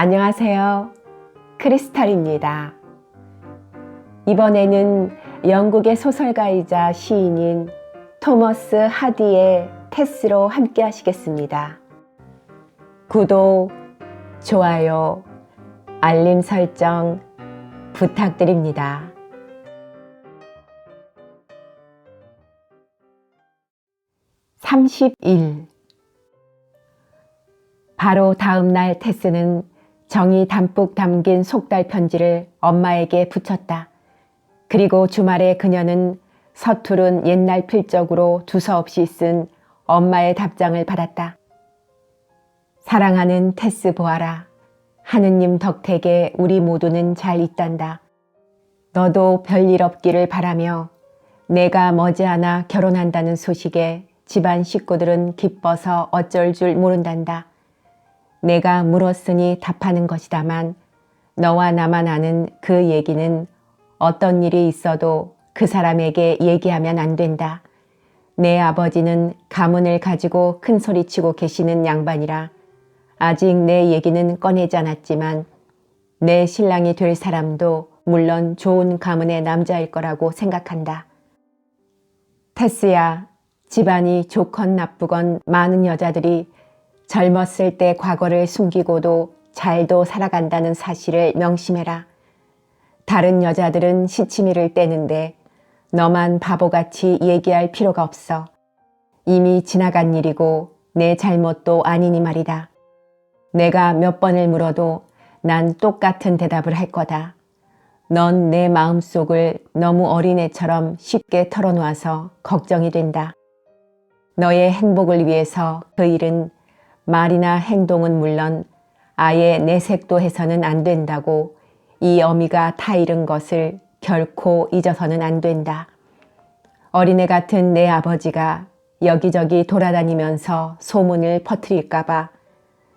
안녕하세요. 크리스탈입니다. 이번에는 영국의 소설가이자 시인인 토머스 하디의 테스로 함께 하시겠습니다. 구독, 좋아요, 알림 설정 부탁드립니다. (30일) 바로 다음 날 테스는 정이 담뿍 담긴 속달 편지를 엄마에게 붙였다. 그리고 주말에 그녀는 서투른 옛날 필적으로 두서없이 쓴 엄마의 답장을 받았다. 사랑하는 테스 보아라. 하느님 덕택에 우리 모두는 잘 있단다. 너도 별일 없기를 바라며 내가 머지않아 결혼한다는 소식에 집안 식구들은 기뻐서 어쩔 줄 모른단다. 내가 물었으니 답하는 것이다만 너와 나만 아는 그 얘기는 어떤 일이 있어도 그 사람에게 얘기하면 안 된다. 내 아버지는 가문을 가지고 큰 소리치고 계시는 양반이라 아직 내 얘기는 꺼내지 않았지만 내 신랑이 될 사람도 물론 좋은 가문의 남자일 거라고 생각한다. 테스야, 집안이 좋건 나쁘건 많은 여자들이 젊었을 때 과거를 숨기고도 잘도 살아간다는 사실을 명심해라. 다른 여자들은 시치미를 떼는데 너만 바보같이 얘기할 필요가 없어. 이미 지나간 일이고 내 잘못도 아니니 말이다. 내가 몇 번을 물어도 난 똑같은 대답을 할 거다. 넌 내 마음속을 너무 어린애처럼 쉽게 털어놓아서 걱정이 된다. 너의 행복을 위해서 그 일은 말이나 행동은 물론 아예 내색도 해서는 안 된다고 이 어미가 타이른 것을 결코 잊어서는 안 된다. 어린애 같은 내 아버지가 여기저기 돌아다니면서 소문을 퍼뜨릴까봐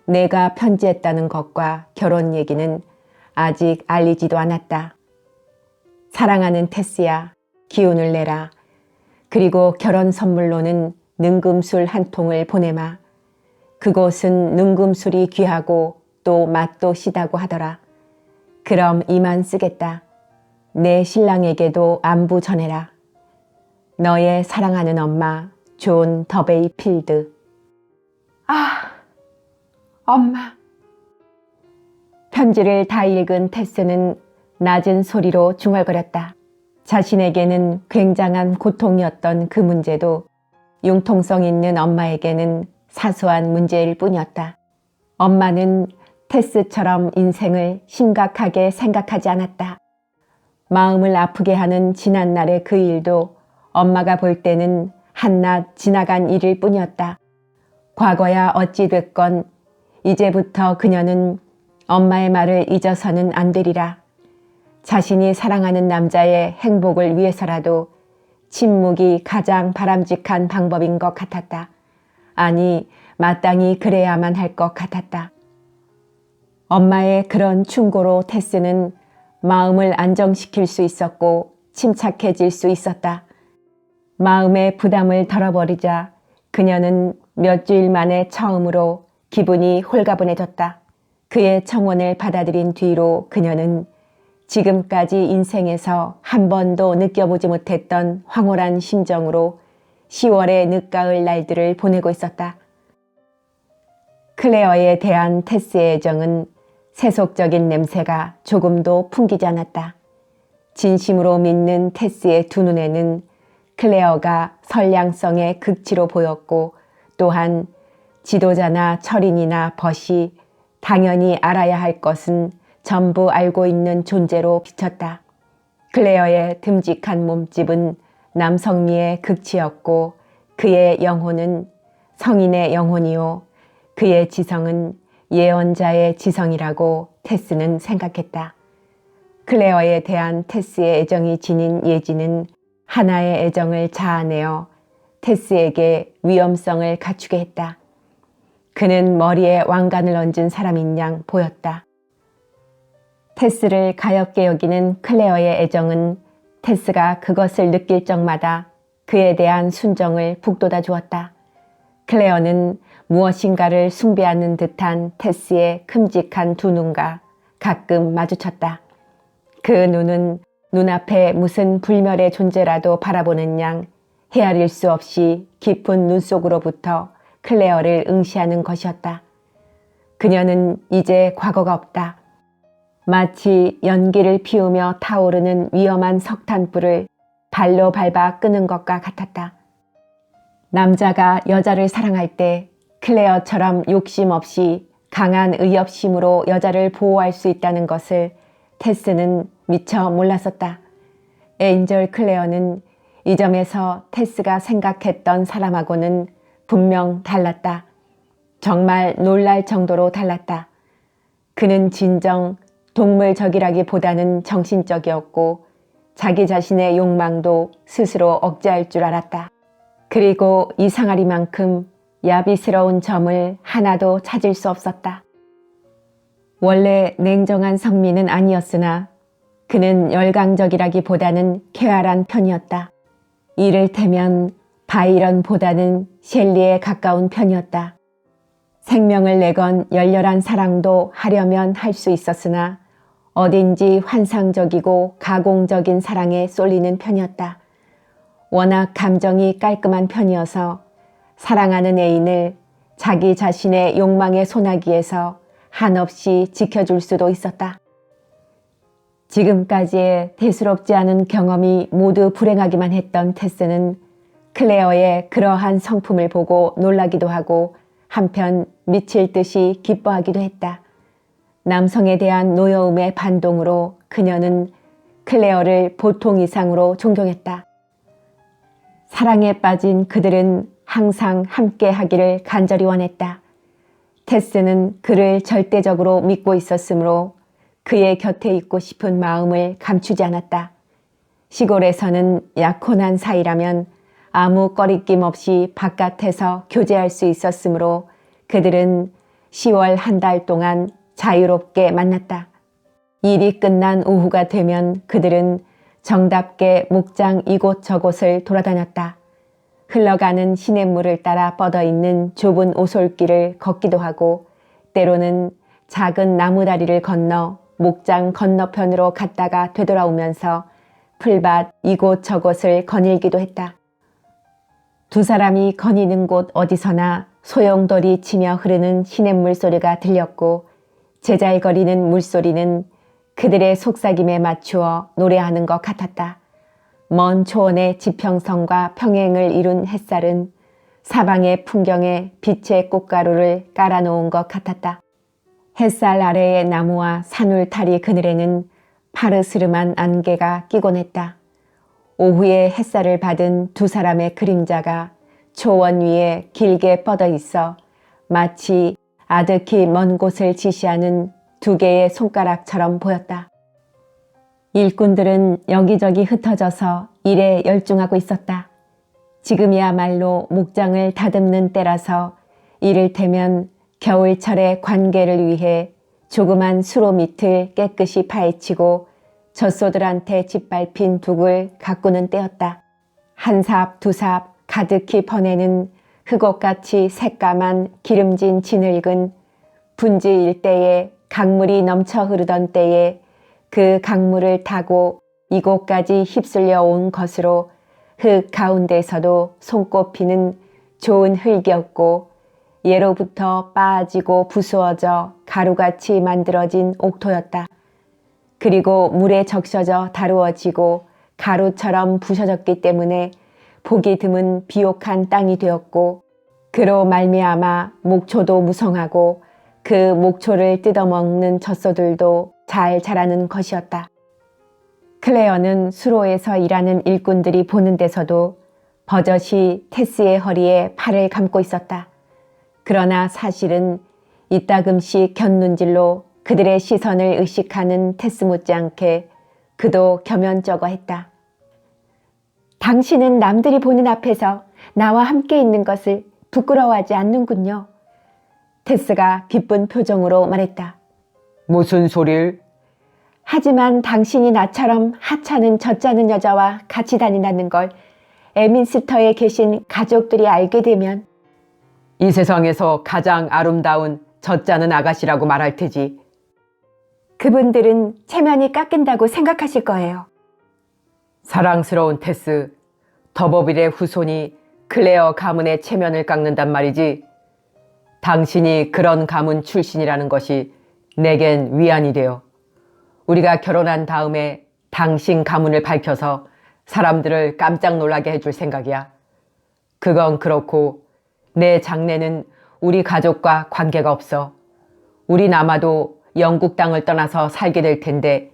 내가 편지했다는 것과 결혼 얘기는 아직 알리지도 않았다. 사랑하는 테스야, 기운을 내라. 그리고 결혼 선물로는 능금술 한 통을 보내마. 그곳은 능금술이 귀하고 또 맛도 시다고 하더라. 그럼 이만 쓰겠다. 내 신랑에게도 안부 전해라. 너의 사랑하는 엄마 존 더베이 필드. 아, 엄마. 편지를 다 읽은 테스는 낮은 소리로 중얼거렸다. 자신에게는 굉장한 고통이었던 그 문제도 융통성 있는 엄마에게는 사소한 문제일 뿐이었다. 엄마는 테스처럼 인생을 심각하게 생각하지 않았다. 마음을 아프게 하는 지난날의 그 일도 엄마가 볼 때는 한낱 지나간 일일 뿐이었다. 과거야 어찌 됐건 이제부터 그녀는 엄마의 말을 잊어서는 안 되리라. 자신이 사랑하는 남자의 행복을 위해서라도 침묵이 가장 바람직한 방법인 것 같았다. 아니, 마땅히 그래야만 할 것 같았다. 엄마의 그런 충고로 테스는 마음을 안정시킬 수 있었고 침착해질 수 있었다. 마음의 부담을 덜어버리자 그녀는 몇 주일 만에 처음으로 기분이 홀가분해졌다. 그의 청혼을 받아들인 뒤로 그녀는 지금까지 인생에서 한 번도 느껴보지 못했던 황홀한 심정으로 10월의 늦가을 날들을 보내고 있었다. 클레어에 대한 테스의 애정은 세속적인 냄새가 조금도 풍기지 않았다. 진심으로 믿는 테스의 두 눈에는 클레어가 선량성의 극치로 보였고 또한 지도자나 철인이나 벗이 당연히 알아야 할 것은 전부 알고 있는 존재로 비쳤다. 클레어의 듬직한 몸집은 남성미의 극치였고 그의 영혼은 성인의 영혼이요 그의 지성은 예언자의 지성이라고 테스는 생각했다. 클레어에 대한 테스의 애정이 지닌 예지는 하나의 애정을 자아내어 테스에게 위험성을 갖추게 했다. 그는 머리에 왕관을 얹은 사람인 양 보였다. 테스를 가엽게 여기는 클레어의 애정은 테스가 그것을 느낄 적마다 그에 대한 순정을 북돋아 주었다. 클레어는 무엇인가를 숭배하는 듯한 테스의 큼직한 두 눈과 가끔 마주쳤다. 그 눈은 눈앞에 무슨 불멸의 존재라도 바라보는 양 헤아릴 수 없이 깊은 눈 속으로부터 클레어를 응시하는 것이었다. 그녀는 이제 과거가 없다. 마치 연기를 피우며 타오르는 위험한 석탄불을 발로 밟아 끄는 것과 같았다. 남자가 여자를 사랑할 때 클레어처럼 욕심 없이 강한 의협심으로 여자를 보호할 수 있다는 것을 테스는 미처 몰랐었다. 엔젤 클레어는 이 점에서 테스가 생각했던 사람하고는 분명 달랐다. 정말 놀랄 정도로 달랐다. 그는 진정 동물적이라기보다는 정신적이었고 자기 자신의 욕망도 스스로 억제할 줄 알았다. 그리고 이상하리만큼 야비스러운 점을 하나도 찾을 수 없었다. 원래 냉정한 성민은 아니었으나 그는 열광적이라기보다는 쾌활한 편이었다. 이를테면 바이런보다는 셸리에 가까운 편이었다. 생명을 내건 열렬한 사랑도 하려면 할 수 있었으나 어딘지 환상적이고 가공적인 사랑에 쏠리는 편이었다. 워낙 감정이 깔끔한 편이어서 사랑하는 애인을 자기 자신의 욕망의 소나기에서 한없이 지켜줄 수도 있었다. 지금까지의 대수롭지 않은 경험이 모두 불행하기만 했던 테스는 클레어의 그러한 성품을 보고 놀라기도 하고 한편 미칠 듯이 기뻐하기도 했다. 남성에 대한 노여움의 반동으로 그녀는 클레어를 보통 이상으로 존경했다. 사랑에 빠진 그들은 항상 함께 하기를 간절히 원했다. 테스는 그를 절대적으로 믿고 있었으므로 그의 곁에 있고 싶은 마음을 감추지 않았다. 시골에서는 약혼한 사이라면 아무 꺼리낌 없이 바깥에서 교제할 수 있었으므로 그들은 10월 한 달 동안 자유롭게 만났다. 일이 끝난 오후가 되면 그들은 정답게 목장 이곳저곳을 돌아다녔다. 흘러가는 시냇물을 따라 뻗어있는 좁은 오솔길을 걷기도 하고 때로는 작은 나무다리를 건너 목장 건너편으로 갔다가 되돌아오면서 풀밭 이곳저곳을 거닐기도 했다. 두 사람이 거니는 곳 어디서나 소용돌이 치며 흐르는 시냇물 소리가 들렸고 제잘거리는 물소리는 그들의 속삭임에 맞추어 노래하는 것 같았다. 먼 초원의 지평선과 평행을 이룬 햇살은 사방의 풍경에 빛의 꽃가루를 깔아놓은 것 같았다. 햇살 아래의 나무와 산울타리 그늘에는 파르스름한 안개가 끼곤 했다. 오후에 햇살을 받은 두 사람의 그림자가 초원 위에 길게 뻗어 있어 마치 아득히 먼 곳을 지시하는 두 개의 손가락처럼 보였다. 일꾼들은 여기저기 흩어져서 일에 열중하고 있었다. 지금이야말로 목장을 다듬는 때라서 이를테면 겨울철의 관계를 위해 조그만 수로 밑을 깨끗이 파헤치고 젖소들한테 짓밟힌 둑을 가꾸는 때였다. 한 삽, 두 삽 가득히 퍼내는 흑옥같이 새까만 기름진 진흙은 분지 일대에 강물이 넘쳐 흐르던 때에 그 강물을 타고 이곳까지 휩쓸려 온 것으로 흙 가운데서도 손꼽히는 좋은 흙이었고 예로부터 빠지고 부수어져 가루같이 만들어진 옥토였다. 그리고 물에 적셔져 다루어지고 가루처럼 부셔졌기 때문에 보기 드문 비옥한 땅이 되었고 그로 말미암아 목초도 무성하고 그 목초를 뜯어먹는 젖소들도 잘 자라는 것이었다. 클레어는 수로에서 일하는 일꾼들이 보는 데서도 버젓이 테스의 허리에 팔을 감고 있었다. 그러나 사실은 이따금씩 곁눈질로 그들의 시선을 의식하는 테스 못지않게 그도 겸연쩍어 했다. 당신은 남들이 보는 앞에서 나와 함께 있는 것을 부끄러워하지 않는군요. 테스가 기쁜 표정으로 말했다. 무슨 소릴? 하지만 당신이 나처럼 하찮은 젖자는 여자와 같이 다닌다는 걸 에민스터에 계신 가족들이 알게 되면 이 세상에서 가장 아름다운 젖자는 아가씨라고 말할 테지. 그분들은 체면이 깎인다고 생각하실 거예요. 사랑스러운 테스, 더버빌의 후손이 클레어 가문의 체면을 깎는단 말이지. 당신이 그런 가문 출신이라는 것이 내겐 위안이 되어 우리가 결혼한 다음에 당신 가문을 밝혀서 사람들을 깜짝 놀라게 해줄 생각이야. 그건 그렇고 내 장래는 우리 가족과 관계가 없어. 우린 아마도 영국 땅을 떠나서 살게 될 텐데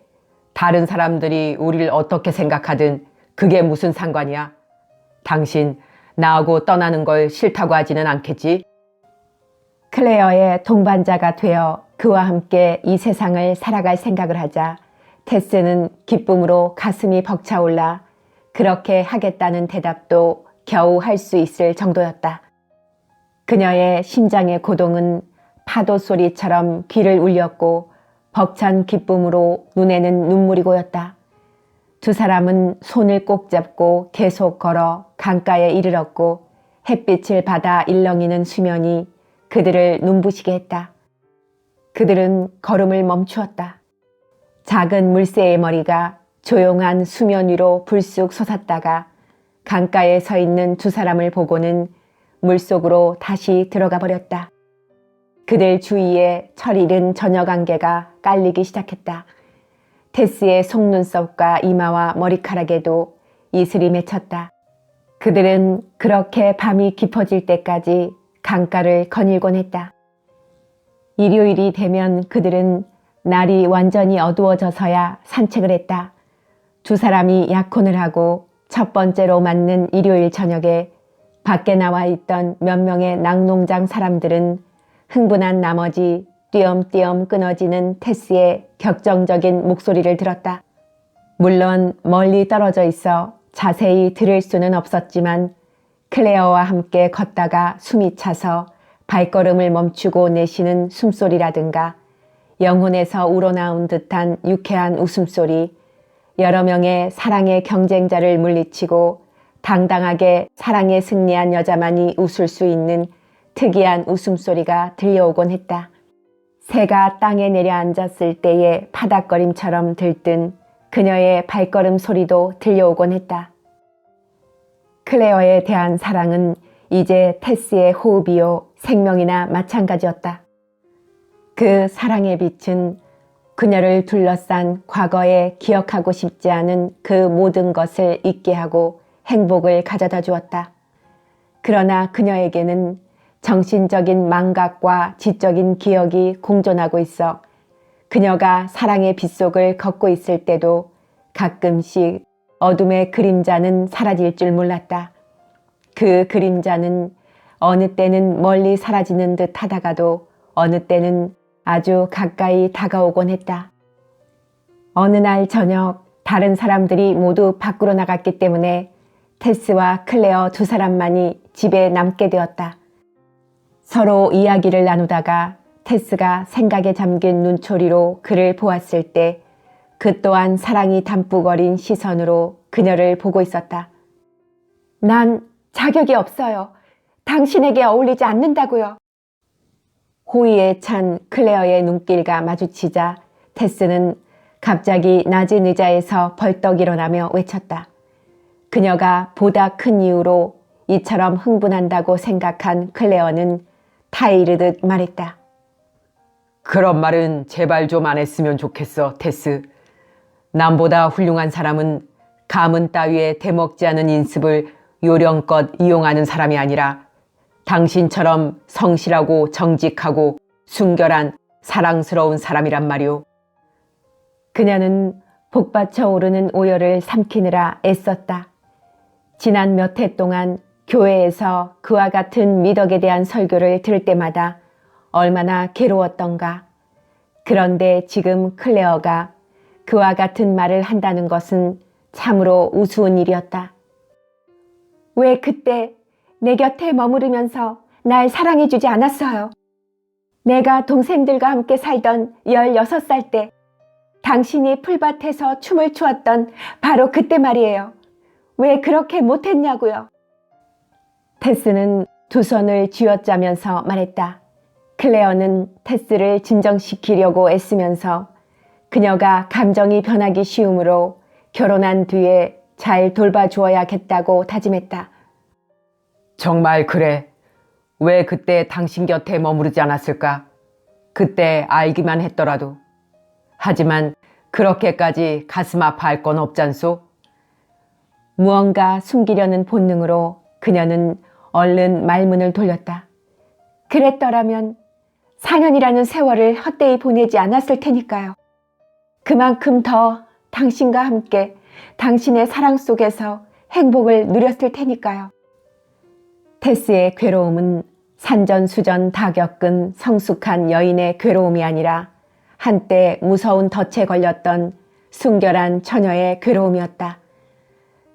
다른 사람들이 우리를 어떻게 생각하든 그게 무슨 상관이야. 당신 나하고 떠나는 걸 싫다고 하지는 않겠지? 클레어의 동반자가 되어 그와 함께 이 세상을 살아갈 생각을 하자 테스는 기쁨으로 가슴이 벅차올라 그렇게 하겠다는 대답도 겨우 할 수 있을 정도였다. 그녀의 심장의 고동은 파도 소리처럼 귀를 울렸고 벅찬 기쁨으로 눈에는 눈물이 고였다. 두 사람은 손을 꼭 잡고 계속 걸어 강가에 이르렀고 햇빛을 받아 일렁이는 수면이 그들을 눈부시게 했다. 그들은 걸음을 멈추었다. 작은 물새의 머리가 조용한 수면 위로 불쑥 솟았다가 강가에 서 있는 두 사람을 보고는 물속으로 다시 들어가 버렸다. 그들 주위에 철 잃은 저녁 안개가 깔리기 시작했다. 테스의 속눈썹과 이마와 머리카락에도 이슬이 맺혔다. 그들은 그렇게 밤이 깊어질 때까지 강가를 거닐곤 했다. 일요일이 되면 그들은 날이 완전히 어두워져서야 산책을 했다. 두 사람이 약혼을 하고 첫 번째로 맞는 일요일 저녁에 밖에 나와 있던 몇 명의 낙농장 사람들은 흥분한 나머지 띄엄띄엄 끊어지는 테스의 격정적인 목소리를 들었다. 물론 멀리 떨어져 있어 자세히 들을 수는 없었지만 클레어와 함께 걷다가 숨이 차서 발걸음을 멈추고 내쉬는 숨소리라든가 영혼에서 우러나온 듯한 유쾌한 웃음소리, 여러 명의 사랑의 경쟁자를 물리치고 당당하게 사랑에 승리한 여자만이 웃을 수 있는 특이한 웃음소리가 들려오곤 했다. 새가 땅에 내려앉았을 때의 파닥거림처럼 들뜬 그녀의 발걸음 소리도 들려오곤 했다. 클레어에 대한 사랑은 이제 테스의 호흡이요 생명이나 마찬가지였다. 그 사랑의 빛은 그녀를 둘러싼 과거에 기억하고 싶지 않은 그 모든 것을 잊게 하고 행복을 가져다 주었다. 그러나 그녀에게는 정신적인 망각과 지적인 기억이 공존하고 있어 그녀가 사랑의 빗속을 걷고 있을 때도 가끔씩 어둠의 그림자는 사라질 줄 몰랐다. 그 그림자는 어느 때는 멀리 사라지는 듯 하다가도 어느 때는 아주 가까이 다가오곤 했다. 어느 날 저녁 다른 사람들이 모두 밖으로 나갔기 때문에 테스와 클레어 두 사람만이 집에 남게 되었다. 서로 이야기를 나누다가 테스가 생각에 잠긴 눈초리로 그를 보았을 때 그 또한 사랑이 담뿍 어린 시선으로 그녀를 보고 있었다. 난 자격이 없어요. 당신에게 어울리지 않는다고요. 호의에 찬 클레어의 눈길과 마주치자 테스는 갑자기 낮은 의자에서 벌떡 일어나며 외쳤다. 그녀가 보다 큰 이유로 이처럼 흥분한다고 생각한 클레어는 타이르듯 말했다. 그런 말은 제발 좀 안 했으면 좋겠어, 테스. 남보다 훌륭한 사람은 가문 따위에 대먹지 않은 인습을 요령껏 이용하는 사람이 아니라 당신처럼 성실하고 정직하고 순결한 사랑스러운 사람이란 말이오. 그녀는 복받쳐 오르는 오열을 삼키느라 애썼다. 지난 몇 해 동안 교회에서 그와 같은 미덕에 대한 설교를 들을 때마다 얼마나 괴로웠던가. 그런데 지금 클레어가 그와 같은 말을 한다는 것은 참으로 우스운 일이었다. 왜 그때 내 곁에 머무르면서 날 사랑해주지 않았어요? 내가 동생들과 함께 살던 16살 때 당신이 풀밭에서 춤을 추었던 바로 그때 말이에요. 왜 그렇게 못했냐고요. 테스는 두 손을 쥐어짜면서 말했다. 클레어는 테스를 진정시키려고 애쓰면서 그녀가 감정이 변하기 쉬우므로 결혼한 뒤에 잘 돌봐주어야겠다고 다짐했다. 정말 그래. 왜 그때 당신 곁에 머무르지 않았을까? 그때 알기만 했더라도. 하지만 그렇게까지 가슴 아파할 건 없잖소? 무언가 숨기려는 본능으로 그녀는 얼른 말문을 돌렸다. 그랬더라면 4년이라는 세월을 헛되이 보내지 않았을 테니까요. 그만큼 더 당신과 함께 당신의 사랑 속에서 행복을 누렸을 테니까요. 테스의 괴로움은 산전수전 다 겪은 성숙한 여인의 괴로움이 아니라 한때 무서운 덫에 걸렸던 순결한 처녀의 괴로움이었다.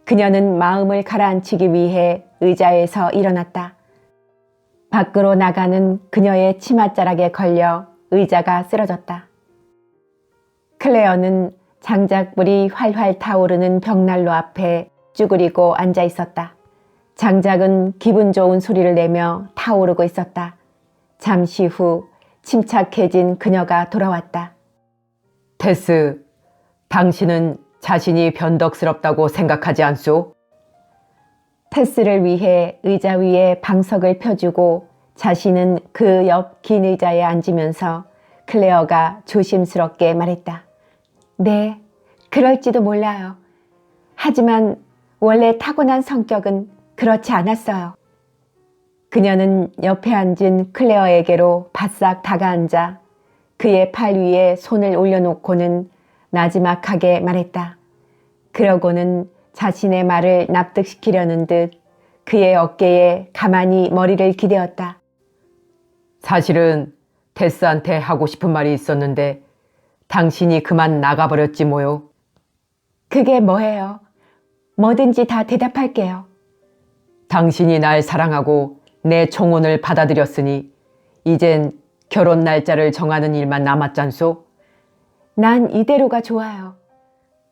그녀는 마음을 가라앉히기 위해 의자에서 일어났다. 밖으로 나가는 그녀의 치맛자락에 걸려 의자가 쓰러졌다. 클레어는 장작불이 활활 타오르는 벽난로 앞에 쭈그리고 앉아 있었다. 장작은 기분 좋은 소리를 내며 타오르고 있었다. 잠시 후 침착해진 그녀가 돌아왔다. 테스, 당신은 자신이 변덕스럽다고 생각하지 않소? 테스를 위해 의자 위에 방석을 펴주고 자신은 그 옆 긴 의자에 앉으면서 클레어가 조심스럽게 말했다. 네, 그럴지도 몰라요. 하지만 원래 타고난 성격은 그렇지 않았어요. 그녀는 옆에 앉은 클레어에게로 바싹 다가앉아 그의 팔 위에 손을 올려놓고는 나지막하게 말했다. 그러고는 자신의 말을 납득시키려는 듯 그의 어깨에 가만히 머리를 기대었다. 사실은 테스한테 하고 싶은 말이 있었는데 당신이 그만 나가버렸지 뭐요. 그게 뭐예요? 뭐든지 다 대답할게요. 당신이 날 사랑하고 내 청혼을 받아들였으니 이젠 결혼 날짜를 정하는 일만 남았잖소? 난 이대로가 좋아요.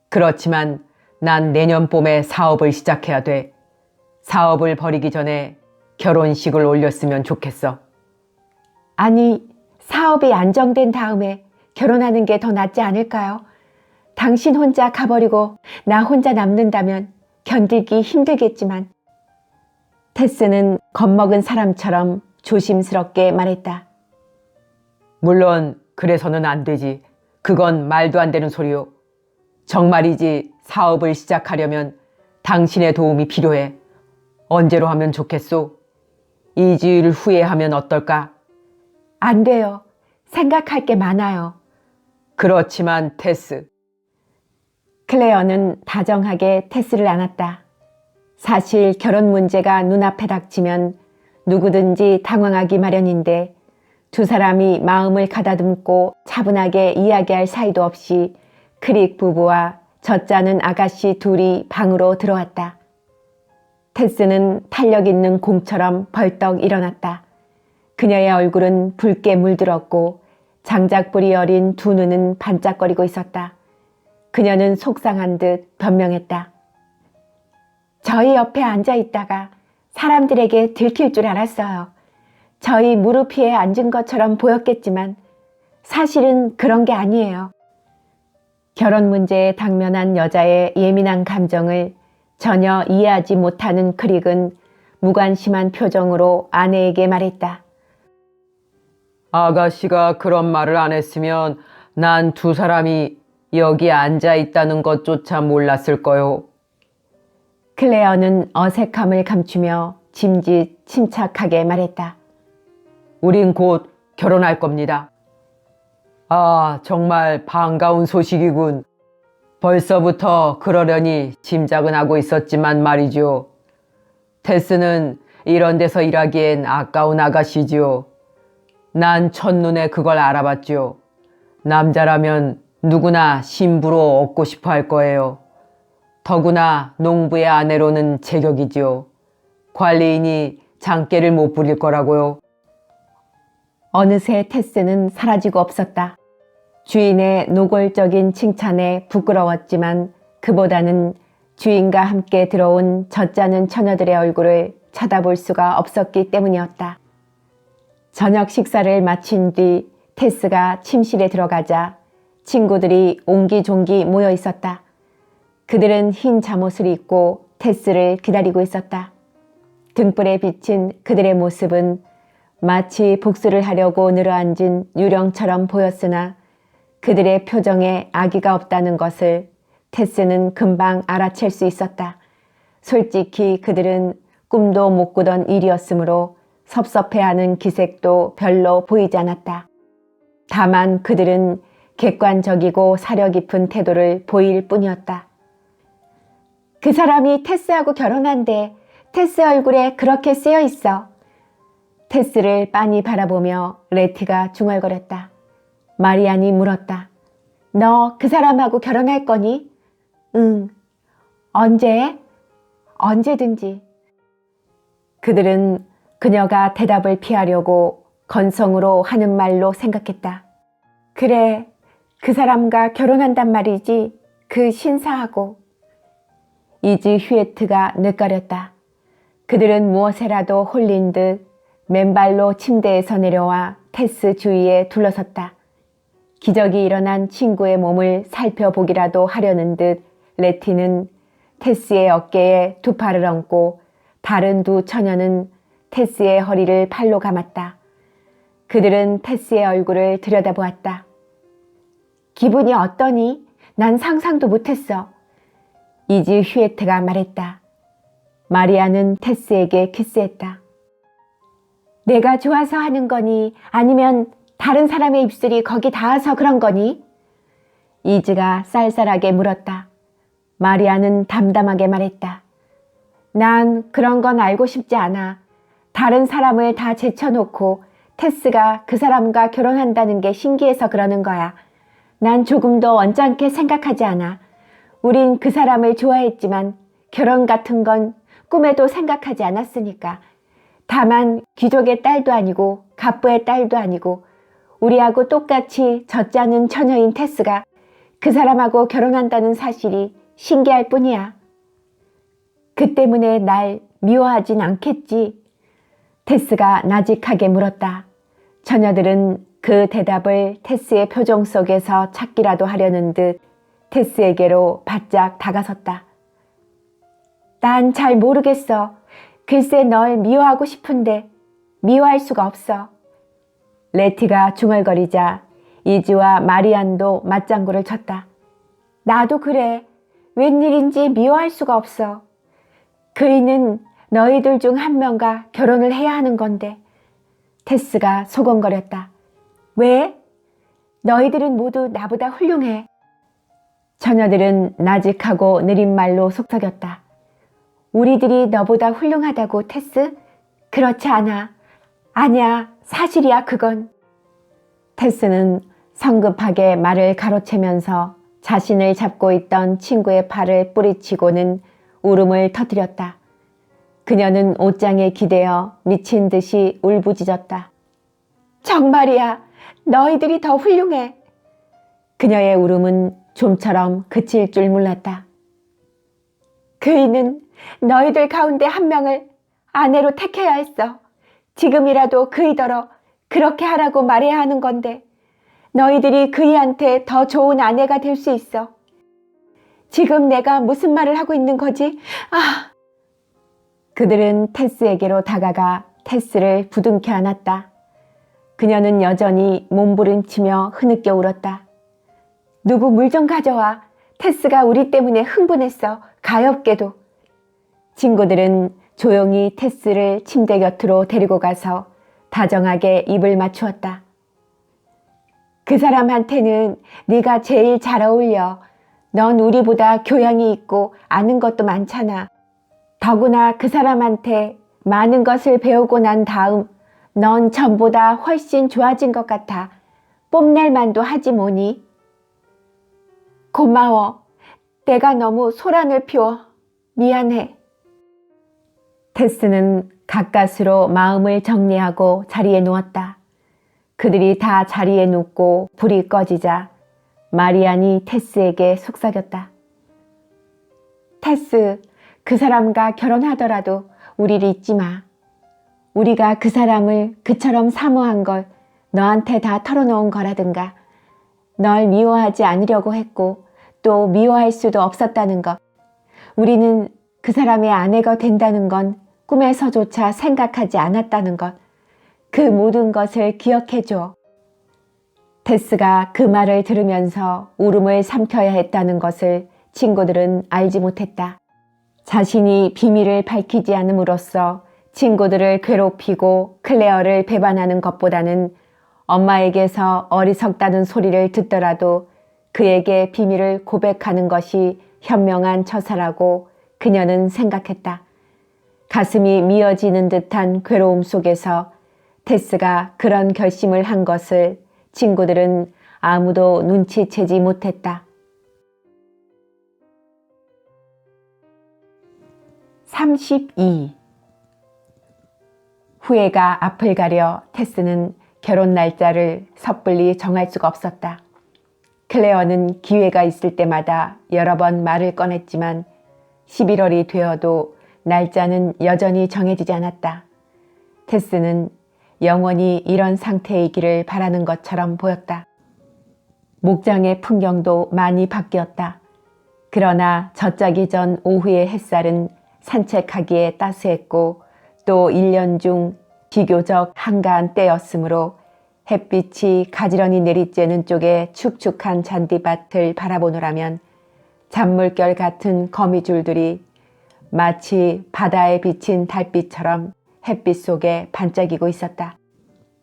그렇지만 난 내년 봄에 사업을 시작해야 돼. 사업을 벌이기 전에 결혼식을 올렸으면 좋겠어. 아니, 사업이 안정된 다음에 결혼하는 게 더 낫지 않을까요? 당신 혼자 가버리고 나 혼자 남는다면 견디기 힘들겠지만. 테스는 겁먹은 사람처럼 조심스럽게 말했다. 물론 그래서는 안 되지. 그건 말도 안 되는 소리요. 정말이지 사업을 시작하려면 당신의 도움이 필요해. 언제로 하면 좋겠소? 2주일 후에 하면 어떨까? 안 돼요. 생각할 게 많아요. 그렇지만 테스. 클레어는 다정하게 테스를 안았다. 사실 결혼 문제가 눈앞에 닥치면 누구든지 당황하기 마련인데 두 사람이 마음을 가다듬고 차분하게 이야기할 사이도 없이 크릭 부부와 젖자는 아가씨 둘이 방으로 들어왔다. 테스는 탄력 있는 공처럼 벌떡 일어났다. 그녀의 얼굴은 붉게 물들었고 장작불이 어린 두 눈은 반짝거리고 있었다. 그녀는 속상한 듯 변명했다. 저희 옆에 앉아 있다가 사람들에게 들킬 줄 알았어요. 저희 무릎 위에 앉은 것처럼 보였겠지만 사실은 그런 게 아니에요. 결혼 문제에 당면한 여자의 예민한 감정을 전혀 이해하지 못하는 크릭은 무관심한 표정으로 아내에게 말했다. 아가씨가 그런 말을 안 했으면 난 두 사람이 여기 앉아 있다는 것조차 몰랐을 거요. 클레어는 어색함을 감추며 짐짓 침착하게 말했다. 우린 곧 결혼할 겁니다. 아, 정말 반가운 소식이군. 벌써부터 그러려니 짐작은 하고 있었지만 말이죠. 테스는 이런 데서 일하기엔 아까운 아가씨지요. 난 첫눈에 그걸 알아봤죠. 남자라면 누구나 신부로 얻고 싶어 할 거예요. 더구나 농부의 아내로는 제격이지요. 관리인이 장깨를 못 부릴 거라고요. 어느새 테스는 사라지고 없었다. 주인의 노골적인 칭찬에 부끄러웠지만 그보다는 주인과 함께 들어온 젖자는 처녀들의 얼굴을 쳐다볼 수가 없었기 때문이었다. 저녁 식사를 마친 뒤 테스가 침실에 들어가자 친구들이 옹기종기 모여 있었다. 그들은 흰 잠옷을 입고 테스를 기다리고 있었다. 등불에 비친 그들의 모습은 마치 복수를 하려고 늘어앉은 유령처럼 보였으나 그들의 표정에 악의가 없다는 것을 테스는 금방 알아챌 수 있었다. 솔직히 그들은 꿈도 못 꾸던 일이었으므로 섭섭해하는 기색도 별로 보이지 않았다. 다만 그들은 객관적이고 사려 깊은 태도를 보일 뿐이었다. 그 사람이 테스하고 결혼한대. 테스 얼굴에 그렇게 쓰여 있어. 테스를 빤히 바라보며 레티가 중얼거렸다. 마리안이 물었다. 너 그 사람하고 결혼할 거니? 응. 언제? 언제든지. 그들은 그녀가 대답을 피하려고 건성으로 하는 말로 생각했다. 그래, 그 사람과 결혼한단 말이지. 그 신사하고. 이지 휴에트가 느껴렸다. 그들은 무엇에라도 홀린 듯 맨발로 침대에서 내려와 테스 주위에 둘러섰다. 기적이 일어난 친구의 몸을 살펴보기라도 하려는 듯 레티는 테스의 어깨에 두 팔을 얹고 다른 두 처녀는 테스의 허리를 팔로 감았다. 그들은 테스의 얼굴을 들여다보았다. 기분이 어떠니? 난 상상도 못했어. 이지 휴에트가 말했다. 마리아는 테스에게 키스했다. 내가 좋아서 하는 거니? 아니면 다른 사람의 입술이 거기 닿아서 그런 거니? 이지가 쌀쌀하게 물었다. 마리아는 담담하게 말했다. 난 그런 건 알고 싶지 않아. 다른 사람을 다 제쳐놓고 테스가 그 사람과 결혼한다는 게 신기해서 그러는 거야. 난 조금도 언짢게 생각하지 않아. 우린 그 사람을 좋아했지만 결혼 같은 건 꿈에도 생각하지 않았으니까. 다만 귀족의 딸도 아니고 갑부의 딸도 아니고 우리하고 똑같이 젖지 처녀인 테스가 그 사람하고 결혼한다는 사실이 신기할 뿐이야. 그 때문에 날 미워하진 않겠지. 테스가 나직하게 물었다. 처녀들은 그 대답을 테스의 표정 속에서 찾기라도 하려는 듯 테스에게로 바짝 다가섰다. 난 잘 모르겠어. 글쎄 널 미워하고 싶은데 미워할 수가 없어. 레티가 중얼거리자 이지와 마리안도 맞장구를 쳤다. 나도 그래. 웬일인지 미워할 수가 없어. 그이는 너희들 중 한 명과 결혼을 해야 하는 건데. 테스가 소곤거렸다. 왜? 너희들은 모두 나보다 훌륭해. 처녀들은 나직하고 느린 말로 속삭였다. 우리들이 너보다 훌륭하다고, 테스? 그렇지 않아. 아니야, 사실이야, 그건. 테스는 성급하게 말을 가로채면서 자신을 잡고 있던 친구의 팔을 뿌리치고는 울음을 터뜨렸다. 그녀는 옷장에 기대어 미친 듯이 울부짖었다. 정말이야, 너희들이 더 훌륭해. 그녀의 울음은 좀처럼 그칠 줄 몰랐다. 그이는 너희들 가운데 한 명을 아내로 택해야 했어. 지금이라도 그이더러 그렇게 하라고 말해야 하는 건데 너희들이 그이한테 더 좋은 아내가 될 수 있어. 지금 내가 무슨 말을 하고 있는 거지? 아! 그들은 테스에게로 다가가 테스를 부둥켜 안았다. 그녀는 여전히 몸부림치며 흐느껴 울었다. 누구 물 좀 가져와. 테스가 우리 때문에 흥분했어. 가엾게도. 친구들은 조용히 테스를 침대 곁으로 데리고 가서 다정하게 입을 맞추었다. 그 사람한테는 네가 제일 잘 어울려. 넌 우리보다 교양이 있고 아는 것도 많잖아. 더구나 그 사람한테 많은 것을 배우고 난 다음 넌 전보다 훨씬 좋아진 것 같아. 뽐낼 만도 하지 뭐니? 고마워. 내가 너무 소란을 피워. 미안해. 테스는 가까스로 마음을 정리하고 자리에 누웠다. 그들이 다 자리에 눕고 불이 꺼지자 마리안이 테스에게 속삭였다. 테스, 그 사람과 결혼하더라도 우리를 잊지 마. 우리가 그 사람을 그처럼 사모한 걸 너한테 다 털어놓은 거라든가, 널 미워하지 않으려고 했고 또 미워할 수도 없었다는 것, 우리는 그 사람의 아내가 된다는 건 꿈에서조차 생각하지 않았다는 것, 그 모든 것을 기억해줘. 테스가 그 말을 들으면서 울음을 삼켜야 했다는 것을 친구들은 알지 못했다. 자신이 비밀을 밝히지 않음으로써 친구들을 괴롭히고 클레어를 배반하는 것보다는 엄마에게서 어리석다는 소리를 듣더라도 그에게 비밀을 고백하는 것이 현명한 처사라고 그녀는 생각했다. 가슴이 미어지는 듯한 괴로움 속에서 테스가 그런 결심을 한 것을 친구들은 아무도 눈치채지 못했다. 32. 후회가 앞을 가려 테스는 결혼 날짜를 섣불리 정할 수가 없었다. 클레어는 기회가 있을 때마다 여러 번 말을 꺼냈지만 11월이 되어도 날짜는 여전히 정해지지 않았다. 테스는 영원히 이런 상태이기를 바라는 것처럼 보였다. 목장의 풍경도 많이 바뀌었다. 그러나 젖자기 전 오후의 햇살은 산책하기에 따스했고 또 1년 중 비교적 한가한 때였으므로 햇빛이 가지런히 내리쬐는 쪽의 축축한 잔디밭을 바라보노라면 잔물결 같은 거미줄들이 마치 바다에 비친 달빛처럼 햇빛 속에 반짝이고 있었다.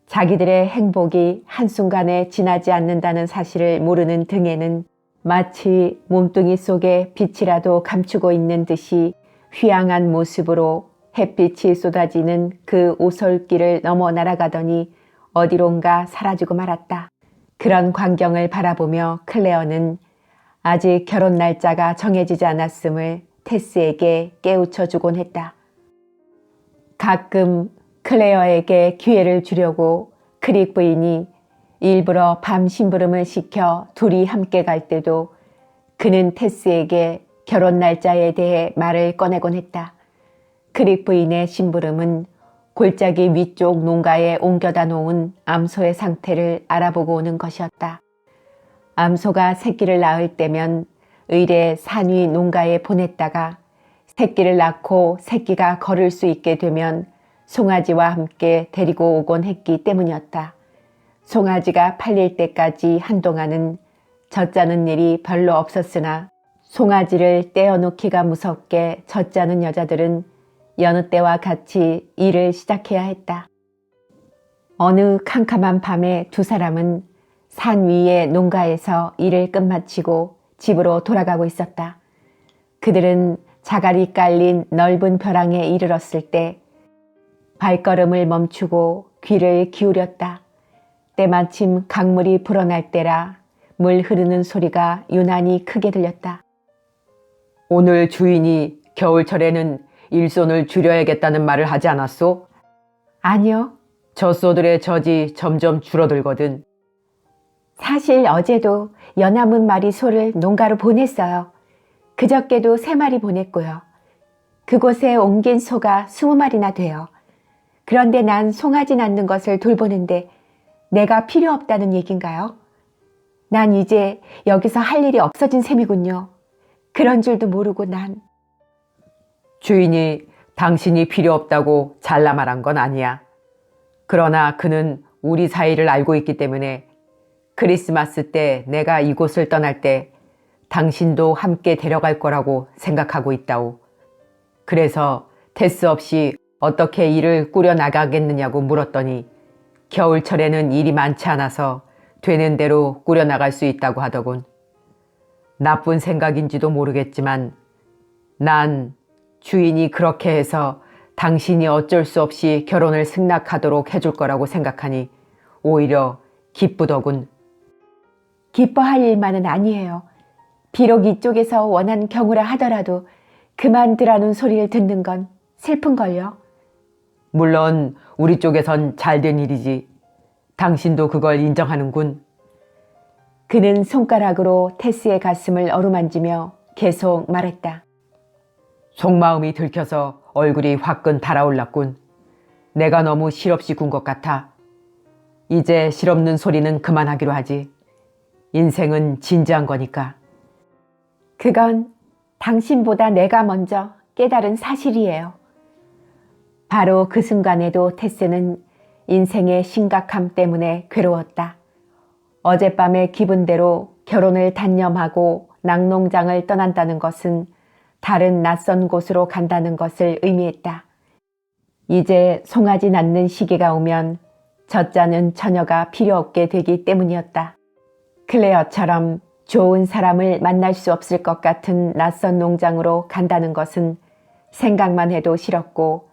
자기들의 행복이 한순간에 지나지 않는다는 사실을 모르는 등에는 마치 몸뚱이 속에 빛이라도 감추고 있는 듯이 휘황한 모습으로 햇빛이 쏟아지는 그 오솔길을 넘어 날아가더니 어디론가 사라지고 말았다. 그런 광경을 바라보며 클레어는 아직 결혼 날짜가 정해지지 않았음을 테스에게 깨우쳐 주곤 했다. 가끔 클레어에게 기회를 주려고 크릭 부인이 일부러 밤 심부름을 시켜 둘이 함께 갈 때도 그는 테스에게 결혼 날짜에 대해 말을 꺼내곤 했다. 크릭 부인의 심부름은 골짜기 위쪽 농가에 옮겨다 놓은 암소의 상태를 알아보고 오는 것이었다. 암소가 새끼를 낳을 때면 의례 산 위 농가에 보냈다가 새끼를 낳고 새끼가 걸을 수 있게 되면 송아지와 함께 데리고 오곤 했기 때문이었다. 송아지가 팔릴 때까지 한동안은 젖자는 일이 별로 없었으나 송아지를 떼어놓기가 무섭게 젖자는 여자들은 여느 때와 같이 일을 시작해야 했다. 어느 캄캄한 밤에 두 사람은 산 위의 농가에서 일을 끝마치고 집으로 돌아가고 있었다. 그들은 자갈이 깔린 넓은 벼랑에 이르렀을 때 발걸음을 멈추고 귀를 기울였다. 때마침 강물이 불어날 때라 물 흐르는 소리가 유난히 크게 들렸다. 오늘 주인이 겨울철에는 일손을 줄여야겠다는 말을 하지 않았소? 아니요. 젖소들의 젖이 점점 줄어들거든. 사실 어제도 연합은 마리 소를 농가로 보냈어요. 그저께도 3마리 보냈고요. 그곳에 옮긴 소가 20마리나 돼요. 그런데 난 송아지 낳는 것을 돌보는데 내가 필요 없다는 얘긴가요? 난 이제 여기서 할 일이 없어진 셈이군요. 그런 줄도 모르고 난. 주인이 당신이 필요 없다고 잘라 말한 건 아니야. 그러나 그는 우리 사이를 알고 있기 때문에 크리스마스 때 내가 이곳을 떠날 때 당신도 함께 데려갈 거라고 생각하고 있다오. 그래서 테스 없이 어떻게 일을 꾸려나가겠느냐고 물었더니 겨울철에는 일이 많지 않아서 되는 대로 꾸려나갈 수 있다고 하더군. 나쁜 생각인지도 모르겠지만 난 주인이 그렇게 해서 당신이 어쩔 수 없이 결혼을 승낙하도록 해줄 거라고 생각하니 오히려 기쁘더군. 기뻐할 일만은 아니에요. 비록 이쪽에서 원한 경우라 하더라도 그만두라는 소리를 듣는 건 슬픈걸요. 물론 우리 쪽에선 잘된 일이지. 당신도 그걸 인정하는군. 그는 손가락으로 테스의 가슴을 어루만지며 계속 말했다. 속마음이 들켜서 얼굴이 화끈 달아올랐군. 내가 너무 실없이 군 것 같아. 이제 실없는 소리는 그만하기로 하지. 인생은 진지한 거니까. 그건 당신보다 내가 먼저 깨달은 사실이에요. 바로 그 순간에도 테스는 인생의 심각함 때문에 괴로웠다. 어젯밤의 기분대로 결혼을 단념하고 낙농장을 떠난다는 것은 다른 낯선 곳으로 간다는 것을 의미했다. 이제 송아지 낳는 시기가 오면 젖자는 처녀가 필요 없게 되기 때문이었다. 클레어처럼 좋은 사람을 만날 수 없을 것 같은 낯선 농장으로 간다는 것은 생각만 해도 싫었고,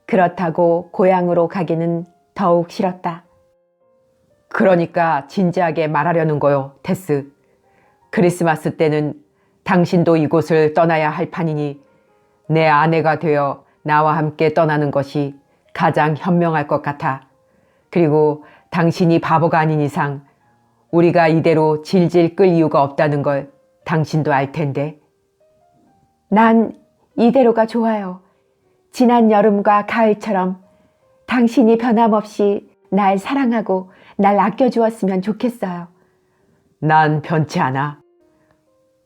그렇다고 고향으로 가기는 더욱 싫었다. 그러니까 진지하게 말하려는 거요, 테스. 크리스마스 때는 당신도 이곳을 떠나야 할 판이니 내 아내가 되어 나와 함께 떠나는 것이 가장 현명할 것 같아. 그리고 당신이 바보가 아닌 이상 우리가 이대로 질질 끌 이유가 없다는 걸 당신도 알 텐데. 난 이대로가 좋아요. 지난 여름과 가을처럼 당신이 변함없이 날 사랑하고 날 아껴주었으면 좋겠어요. 난 변치 않아.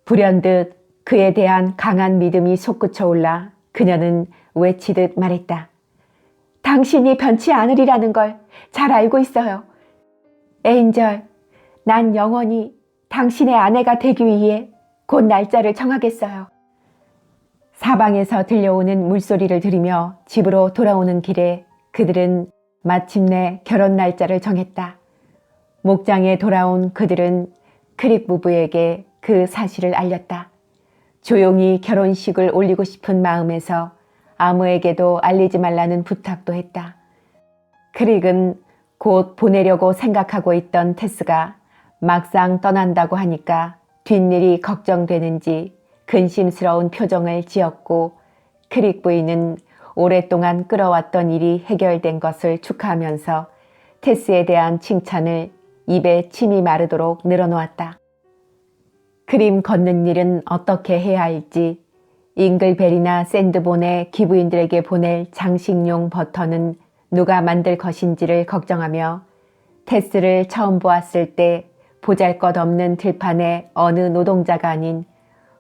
불현듯 그에 대한 강한 믿음이 솟구쳐 올라 그녀는 외치듯 말했다. 당신이 변치 않으리라는 걸 잘 알고 있어요. 에인절, 난 영원히 당신의 아내가 되기 위해 곧 날짜를 정하겠어요. 사방에서 들려오는 물소리를 들으며 집으로 돌아오는 길에 그들은 마침내 결혼 날짜를 정했다. 목장에 돌아온 그들은 크릭 부부에게 그 사실을 알렸다. 조용히 결혼식을 올리고 싶은 마음에서 아무에게도 알리지 말라는 부탁도 했다. 크릭은 곧 보내려고 생각하고 있던 테스가 막상 떠난다고 하니까 뒷일이 걱정되는지 근심스러운 표정을 지었고, 크릭 부인은 오랫동안 끌어왔던 일이 해결된 것을 축하하면서 테스에 대한 칭찬을 입에 침이 마르도록 늘어놓았다. 그림 걷는 일은 어떻게 해야 할지, 잉글베리나 샌드본의 기부인들에게 보낼 장식용 버터는 누가 만들 것인지를 걱정하며 테스를 처음 보았을 때 보잘것없는 들판의 어느 노동자가 아닌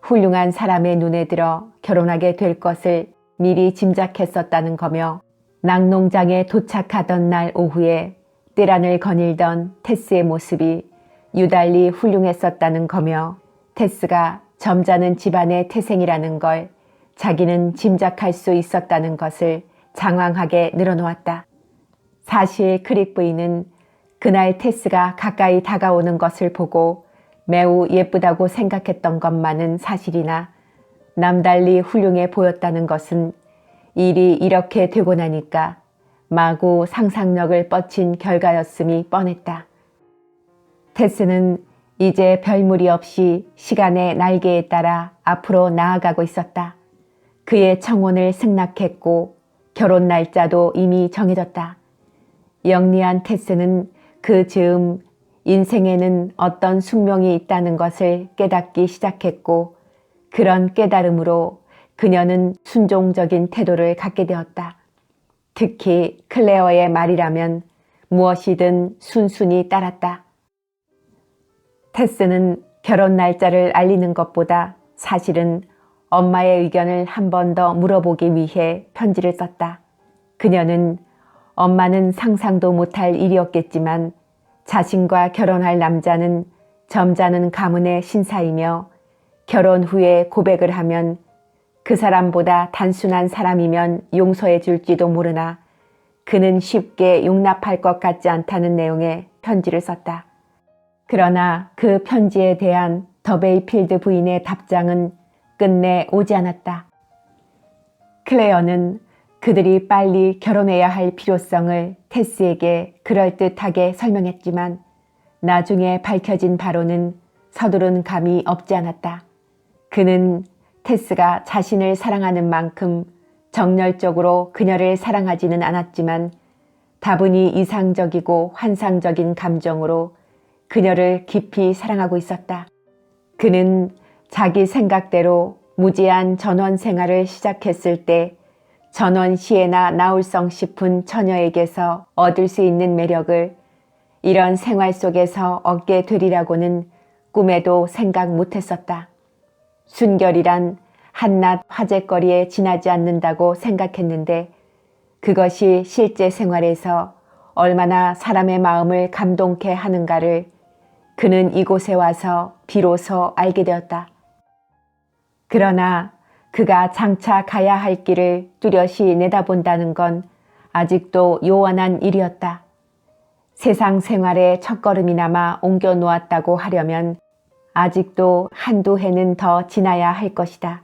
훌륭한 사람의 눈에 들어 결혼하게 될 것을 미리 짐작했었다는 거며, 낙농장에 도착하던 날 오후에 뜰안을 거닐던 테스의 모습이 유달리 훌륭했었다는 거며, 테스가 점잖은 집안의 태생이라는 걸 자기는 짐작할 수 있었다는 것을 장황하게 늘어놓았다. 사실 크릭 부인은 그날 테스가 가까이 다가오는 것을 보고 매우 예쁘다고 생각했던 것만은 사실이나, 남달리 훌륭해 보였다는 것은 일이 이렇게 되고 나니까 마구 상상력을 뻗친 결과였음이 뻔했다. 테스는 이제 별 무리 없이 시간의 날개에 따라 앞으로 나아가고 있었다. 그의 청혼을 승낙했고 결혼 날짜도 이미 정해졌다. 영리한 테스는 그 즈음 인생에는 어떤 숙명이 있다는 것을 깨닫기 시작했고, 그런 깨달음으로 그녀는 순종적인 태도를 갖게 되었다. 특히 클레어의 말이라면 무엇이든 순순히 따랐다. 테스는 결혼 날짜를 알리는 것보다 사실은 엄마의 의견을 한 번 더 물어보기 위해 편지를 썼다. 그녀는 엄마는 상상도 못할 일이었겠지만 자신과 결혼할 남자는 점잖은 가문의 신사이며 결혼 후에 고백을 하면 그 사람보다 단순한 사람이면 용서해 줄지도 모르나 그는 쉽게 용납할 것 같지 않다는 내용의 편지를 썼다. 그러나 그 편지에 대한 더베이필드 부인의 답장은 끝내 오지 않았다. 클레어는 그들이 빨리 결혼해야 할 필요성을 테스에게 그럴듯하게 설명했지만 나중에 밝혀진 바로는 서두른 감이 없지 않았다. 그는 테스가 자신을 사랑하는 만큼 정열적으로 그녀를 사랑하지는 않았지만 다분히 이상적이고 환상적인 감정으로 그녀를 깊이 사랑하고 있었다. 그는 자기 생각대로 무제한 전원 생활을 시작했을 때 전원 시에나 나올성 싶은 처녀에게서 얻을 수 있는 매력을 이런 생활 속에서 얻게 되리라고는 꿈에도 생각 못했었다. 순결이란 한낱 화제거리에 지나지 않는다고 생각했는데 그것이 실제 생활에서 얼마나 사람의 마음을 감동케 하는가를 그는 이곳에 와서 비로소 알게 되었다. 그러나 그가 장차 가야 할 길을 뚜렷이 내다본다는 건 아직도 요원한 일이었다. 세상 생활의 첫걸음이나마 옮겨 놓았다고 하려면 아직도 한두 해는 더 지나야 할 것이다.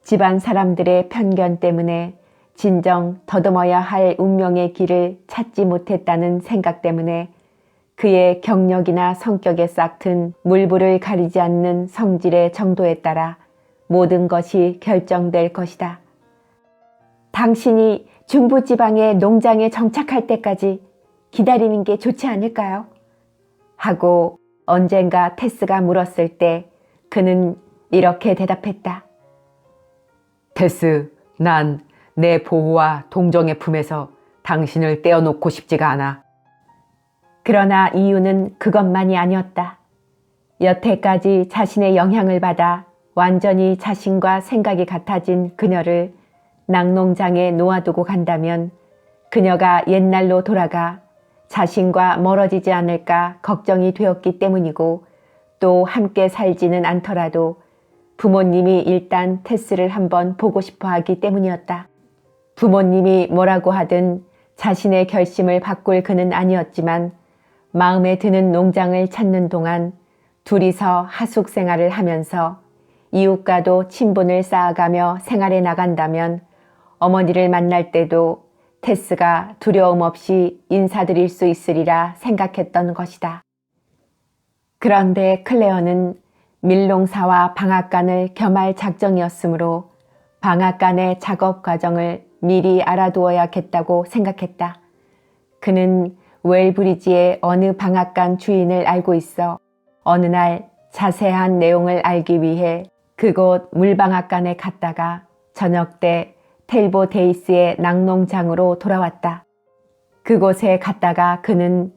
집안 사람들의 편견 때문에 진정 더듬어야 할 운명의 길을 찾지 못했다는 생각 때문에 그의 경력이나 성격에 싹튼 물불을 가리지 않는 성질의 정도에 따라 모든 것이 결정될 것이다. 당신이 중부지방의 농장에 정착할 때까지 기다리는 게 좋지 않을까요? 하고 언젠가 테스가 물었을 때 그는 이렇게 대답했다. 테스, 난 내 보호와 동정의 품에서 당신을 떼어놓고 싶지가 않아. 그러나 이유는 그것만이 아니었다. 여태까지 자신의 영향을 받아 완전히 자신과 생각이 같아진 그녀를 낙농장에 놓아두고 간다면 그녀가 옛날로 돌아가 자신과 멀어지지 않을까 걱정이 되었기 때문이고 또 함께 살지는 않더라도 부모님이 일단 테스를 한번 보고 싶어 하기 때문이었다. 부모님이 뭐라고 하든 자신의 결심을 바꿀 그는 아니었지만 마음에 드는 농장을 찾는 동안 둘이서 하숙 생활을 하면서 이웃과도 친분을 쌓아가며 생활해 나간다면 어머니를 만날 때도 테스가 두려움 없이 인사드릴 수 있으리라 생각했던 것이다. 그런데 클레어는 밀농사와 방앗간을 겸할 작정이었으므로 방앗간의 작업 과정을 미리 알아두어야겠다고 생각했다. 그는 웰브리지의 어느 방앗간 주인을 알고 있어 어느 날 자세한 내용을 알기 위해 그곳 물방앗간에 갔다가 저녁 때 텔보 데이스의 낙농장으로 돌아왔다. 그곳에 갔다가 그는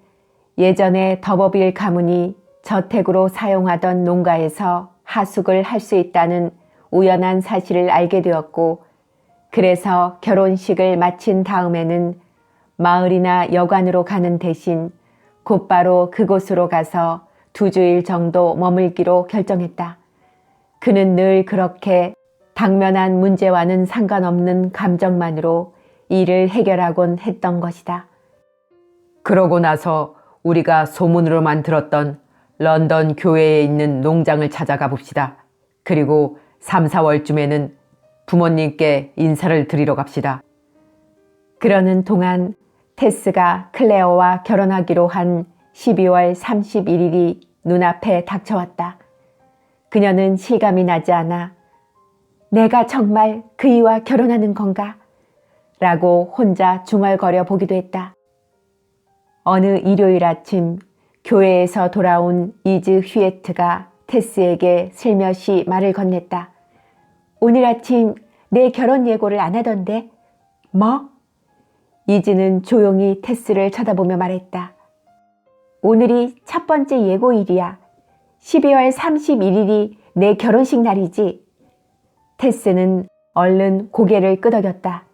예전에 더버빌 가문이 저택으로 사용하던 농가에서 하숙을 할 수 있다는 우연한 사실을 알게 되었고 그래서 결혼식을 마친 다음에는 마을이나 여관으로 가는 대신 곧바로 그곳으로 가서 2주일 정도 머물기로 결정했다. 그는 늘 그렇게 당면한 문제와는 상관없는 감정만으로 일을 해결하곤 했던 것이다. 그러고 나서 우리가 소문으로만 들었던 런던 교회에 있는 농장을 찾아가 봅시다. 그리고 3, 4월쯤에는 부모님께 인사를 드리러 갑시다. 그러는 동안 테스가 클레어와 결혼하기로 한 12월 31일이 눈앞에 닥쳐왔다. 그녀는 실감이 나지 않아 내가 정말 그이와 결혼하는 건가? 라고 혼자 중얼거려 보기도 했다. 어느 일요일 아침 교회에서 돌아온 이즈 휘에트가 테스에게 슬며시 말을 건넸다. 오늘 아침 내 결혼 예고를 안 하던데? 뭐? 이즈는 조용히 테스를 쳐다보며 말했다. 오늘이 첫 번째 예고일이야. 12월 31일이 내 결혼식 날이지. 테스는 얼른 고개를 끄덕였다.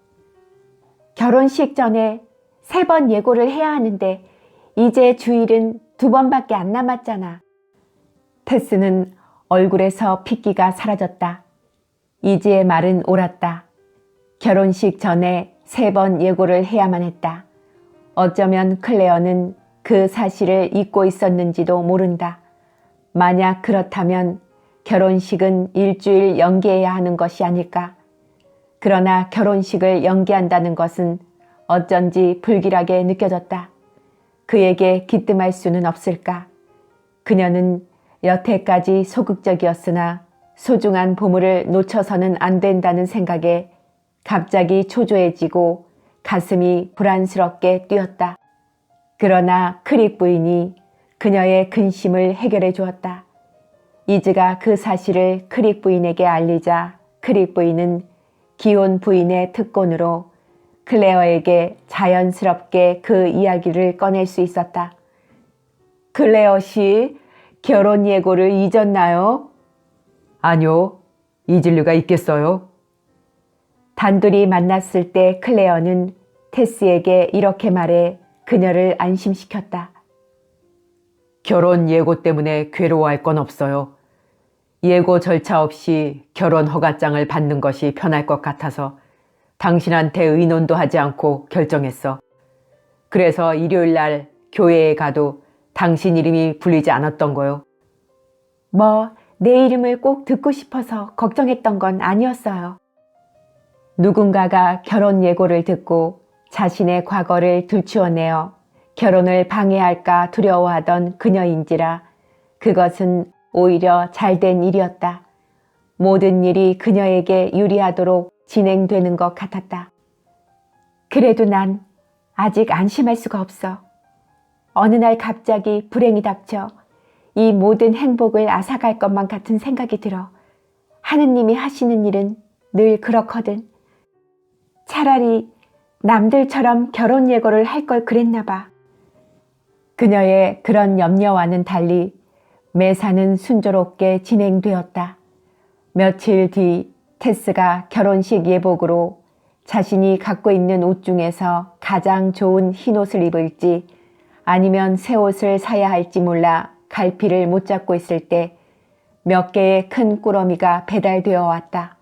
결혼식 전에 3번 예고를 해야 하는데 이제 주일은 2번밖에 안 남았잖아. 테스는 얼굴에서 핏기가 사라졌다. 이지의 말은 옳았다. 결혼식 전에 3번 예고를 해야만 했다. 어쩌면 클레어는 그 사실을 잊고 있었는지도 모른다. 만약 그렇다면 결혼식은 일주일 연기해야 하는 것이 아닐까. 그러나 결혼식을 연기한다는 것은 어쩐지 불길하게 느껴졌다. 그에게 기뜸할 수는 없을까. 그녀는 여태까지 소극적이었으나 소중한 보물을 놓쳐서는 안 된다는 생각에 갑자기 초조해지고 가슴이 불안스럽게 뛰었다. 그러나 크릭 부인이 그녀의 근심을 해결해 주었다. 이즈가 그 사실을 크릭 부인에게 알리자 크릭 부인은 기혼 부인의 특권으로 클레어에게 자연스럽게 그 이야기를 꺼낼 수 있었다. 클레어 씨, 결혼 예고를 잊었나요? 아니요, 잊을 리가 있겠어요? 단둘이 만났을 때 클레어는 테스에게 이렇게 말해 그녀를 안심시켰다. 결혼 예고 때문에 괴로워할 건 없어요. 예고 절차 없이 결혼 허가장을 받는 것이 편할 것 같아서 당신한테 의논도 하지 않고 결정했어. 그래서 일요일 날 교회에 가도 당신 이름이 불리지 않았던 거요. 내 이름을 꼭 듣고 싶어서 걱정했던 건 아니었어요. 누군가가 결혼 예고를 듣고 자신의 과거를 들추어내어 결혼을 방해할까 두려워하던 그녀인지라 그것은 오히려 잘된 일이었다. 모든 일이 그녀에게 유리하도록 진행되는 것 같았다. 그래도 난 아직 안심할 수가 없어. 어느 날 갑자기 불행이 닥쳐 이 모든 행복을 앗아갈 것만 같은 생각이 들어. 하느님이 하시는 일은 늘 그렇거든. 차라리 남들처럼 결혼 예고를 할 걸 그랬나 봐. 그녀의 그런 염려와는 달리 매사는 순조롭게 진행되었다. 며칠 뒤 테스가 결혼식 예복으로 자신이 갖고 있는 옷 중에서 가장 좋은 흰 옷을 입을지 아니면 새 옷을 사야 할지 몰라 갈피를 못 잡고 있을 때 몇 개의 큰 꾸러미가 배달되어 왔다.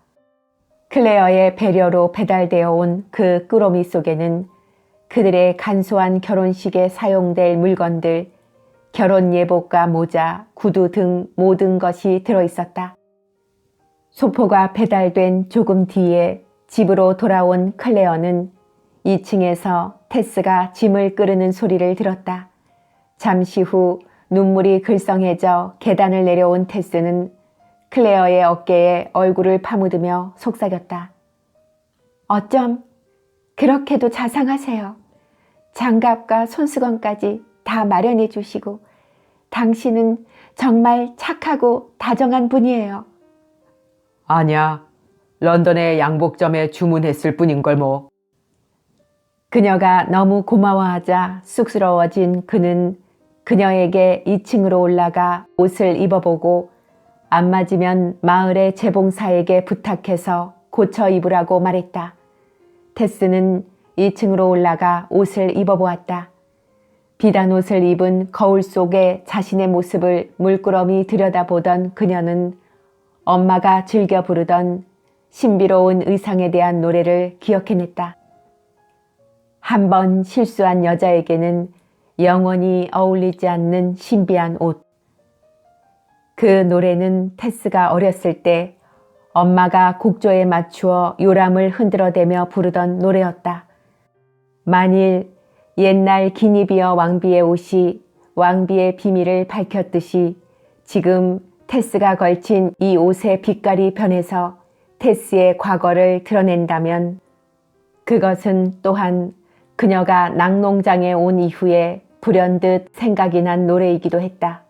클레어의 배려로 배달되어 온 그 꾸러미 속에는 그들의 간소한 결혼식에 사용될 물건들, 결혼 예복과 모자, 구두 등 모든 것이 들어있었다. 소포가 배달된 조금 뒤에 집으로 돌아온 클레어는 2층에서 테스가 짐을 끄르는 소리를 들었다. 잠시 후 눈물이 글썽해져 계단을 내려온 테스는 클레어의 어깨에 얼굴을 파묻으며 속삭였다. 어쩜 그렇게도 자상하세요. 장갑과 손수건까지 다 마련해 주시고 당신은 정말 착하고 다정한 분이에요. 아니야, 런던의 양복점에 주문했을 뿐인걸 뭐. 그녀가 너무 고마워하자 쑥스러워진 그는 그녀에게 2층으로 올라가 옷을 입어보고 안 맞으면 마을의 재봉사에게 부탁해서 고쳐 입으라고 말했다. 테스는 2층으로 올라가 옷을 입어보았다. 비단 옷을 입은 거울 속에 자신의 모습을 물끄러미 들여다보던 그녀는 엄마가 즐겨 부르던 신비로운 의상에 대한 노래를 기억해냈다. 한 번 실수한 여자에게는 영원히 어울리지 않는 신비한 옷. 그 노래는 테스가 어렸을 때 엄마가 곡조에 맞추어 요람을 흔들어대며 부르던 노래였다. 만일 옛날 기니비어 왕비의 옷이 왕비의 비밀을 밝혔듯이 지금 테스가 걸친 이 옷의 빛깔이 변해서 테스의 과거를 드러낸다면 그것은 또한 그녀가 낙농장에 온 이후에 불현듯 생각이 난 노래이기도 했다.